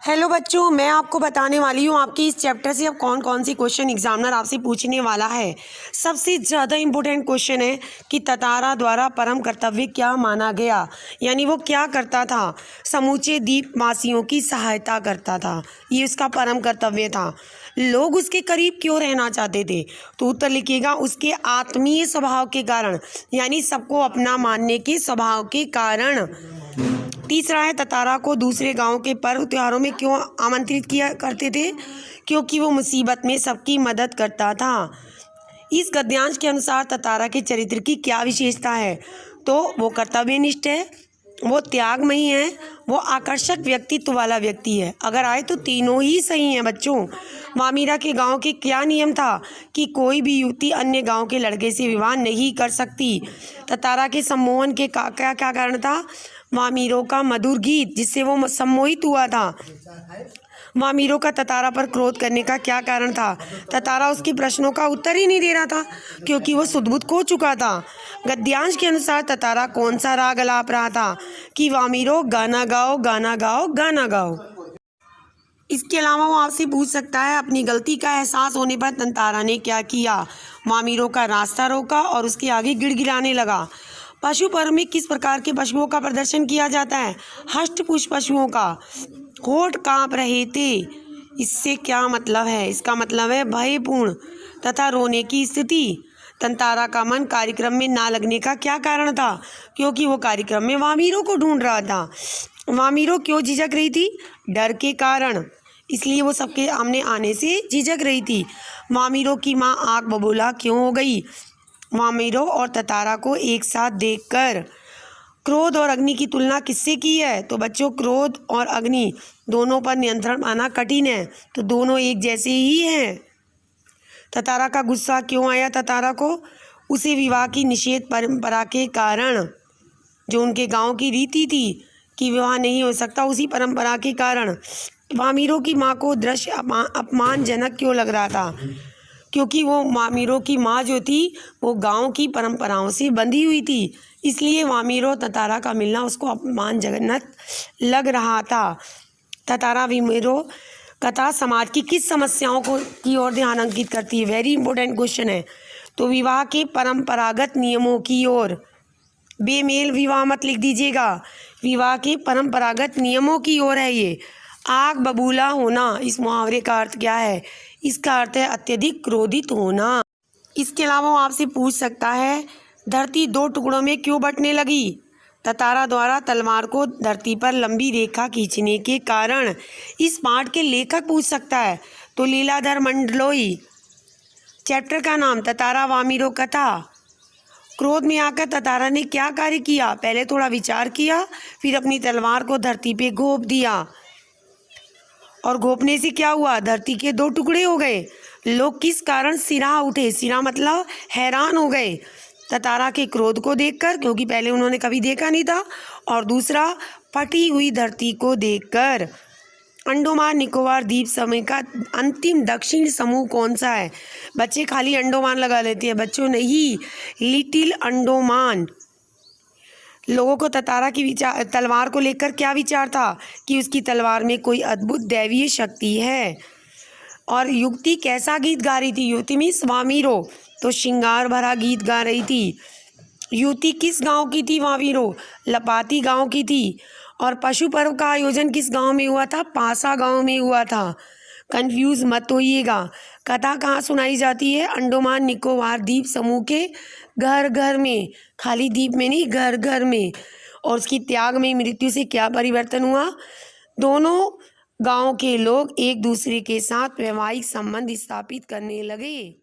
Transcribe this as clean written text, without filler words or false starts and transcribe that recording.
Hello बच्चों, मैं आपको बताने वाली हूँ आपकी इस चैप्टर से अब कौन कौन सी क्वेश्चन एग्जामिनर आपसे पूछने वाला है। सबसे ज़्यादा इम्पोर्टेंट क्वेश्चन है कि ततारा द्वारा परम कर्तव्य क्या माना गया, यानी वो क्या करता था। समूचे द्वीपवासियों की सहायता करता था, ये उसका परम कर्तव्य था। लोग उसके करीब क्यों रहना चाहते थे, तो उत्तर लिखिएगा उसके आत्मीय स्वभाव के कारण, यानी सबको अपना मानने के स्वभाव के कारण। तीसरा है ततारा को दूसरे गांव के पर्व त्योहारों में क्यों आमंत्रित किया करते थे, क्योंकि वो मुसीबत में सबकी मदद करता था। इस गद्यांश के अनुसार ततारा के चरित्र की क्या विशेषता है, तो वो कर्तव्यनिष्ठ है, वो त्यागमयी है, वो आकर्षक व्यक्तित्व वाला व्यक्ति है। अगर आए तो तीनों ही सही हैं बच्चों। मामीरा के गांव के क्या नियम था कि कोई भी युवती अन्य गांव के लड़के से विवाह नहीं कर सकती। ततारा के सम्मोहन के क्या क्या कारण था, वामीरों का मधुर गीत जिससे वो सम्मोहित हुआ था। वामीरों का ततारा पर क्रोध करने का क्या कारण था, ततारा उसके प्रश्नों का उत्तर ही नहीं दे रहा था क्योंकि वो सुध-बुध खो चुका था। गद्यांश के अनुसार ततारा कौन सा राग अलाप रहा था कि वामीरो गाना गाओ गाना गाओ गाना गाओ। इसके अलावा वो आपसे पूछ सकता है अपनी गलती का एहसास होने पर ततारा ने क्या किया। वामीरों का रास्ता रोका और उसके आगे गिड़गिड़ाने लगा। पशु पर्व में किस प्रकार के पशुओं का प्रदर्शन किया जाता है, हष्टपुष्ट पशुओं का। होठ कांप रहे थे, इससे क्या मतलब है, इसका मतलब है भयपूर्ण तथा रोने की स्थिति। ततारा का मन कार्यक्रम में ना लगने का क्या कारण था, क्योंकि वो कार्यक्रम में वामीरों को ढूंढ रहा था। वामीरों क्यों झिझक रही थी, डर के कारण, इसलिए वो सबके सामने आने से झिझक रही थी। वामीरों की माँ आग बबूला क्यों हो गई, वामीरों और ततारा को एक साथ देखकर। क्रोध और अग्नि की तुलना किससे की है, तो बच्चों क्रोध और अग्नि दोनों पर नियंत्रण पाना कठिन है, तो दोनों एक जैसे ही हैं। ततारा का गुस्सा क्यों आया ततारा को, उसे विवाह की निषेध परंपरा के कारण, जो उनके गांव की रीति थी कि विवाह नहीं हो सकता, उसी परंपरा के कारण। वामीरों की माँ को दृश्य अपमानजनक क्यों लग रहा था, क्योंकि वो वामीरों की माँ जो थी वो गांव की परंपराओं से बंधी हुई थी, इसलिए वामीरों ततारा का मिलना उसको अपमानजनक लग रहा था। ततारा वामीरों कथा समाज की किस समस्याओं को की ओर ध्यान अंकित करती है, वेरी इंपॉर्टेंट क्वेश्चन है, तो विवाह के परंपरागत नियमों की ओर। बेमेल विवाह मत लिख दीजिएगा, विवाह के परंपरागत नियमों की ओर है ये। आग बबूला होना, इस मुहावरे का अर्थ क्या है, इसका अर्थ है अत्यधिक क्रोधित होना। इसके अलावा वो आपसे पूछ सकता है धरती दो टुकड़ों में क्यों बंटने लगी, ततारा द्वारा तलवार को धरती पर लंबी रेखा खींचने के कारण। इस पाठ के लेखक पूछ सकता है, तो लीलाधर मंडलोई। चैप्टर का नाम ततारा वामीरो कथा। क्रोध में आकर ततारा ने क्या कार्य किया, पहले थोड़ा विचार किया, फिर अपनी तलवार को धरती पे घोंप दिया, और घोंपने से क्या हुआ, धरती के दो टुकड़े हो गए। लोग किस कारण सिरा उठे, सिरा मतलब हैरान हो गए ततारा के क्रोध को देखकर, क्योंकि पहले उन्होंने कभी देखा नहीं था, और दूसरा फटी हुई धरती को देखकर। अंडोमान निकोबार द्वीप समूह का अंतिम दक्षिण समूह कौन सा है, बच्चे खाली अंडोमान लगा लेते हैं, बच्चों नहीं, लिटिल अंडोमान। लोगों को ततारा की तलवार को लेकर क्या विचार था कि उसकी तलवार में कोई अद्भुत दैवीय शक्ति है। और युवती कैसा गीत गा रही थी, युवती मीन्स वामीरो, तो श्रृंगार भरा गीत गा रही थी। युवती किस गांव की थी, वामीरो लपाती गांव की थी। और पशु पर्व का आयोजन किस गांव में हुआ था, पासा गांव में हुआ था, कंफ्यूज मत होइएगा। कथा कहाँ सुनाई जाती है, अंडोमान निकोबार द्वीप समूह के घर घर में, खाली द्वीप में नहीं, घर घर में। और उसकी त्याग में मृत्यु से क्या परिवर्तन हुआ, दोनों गांव के लोग एक दूसरे के साथ वैवाहिक संबंध स्थापित करने लगे।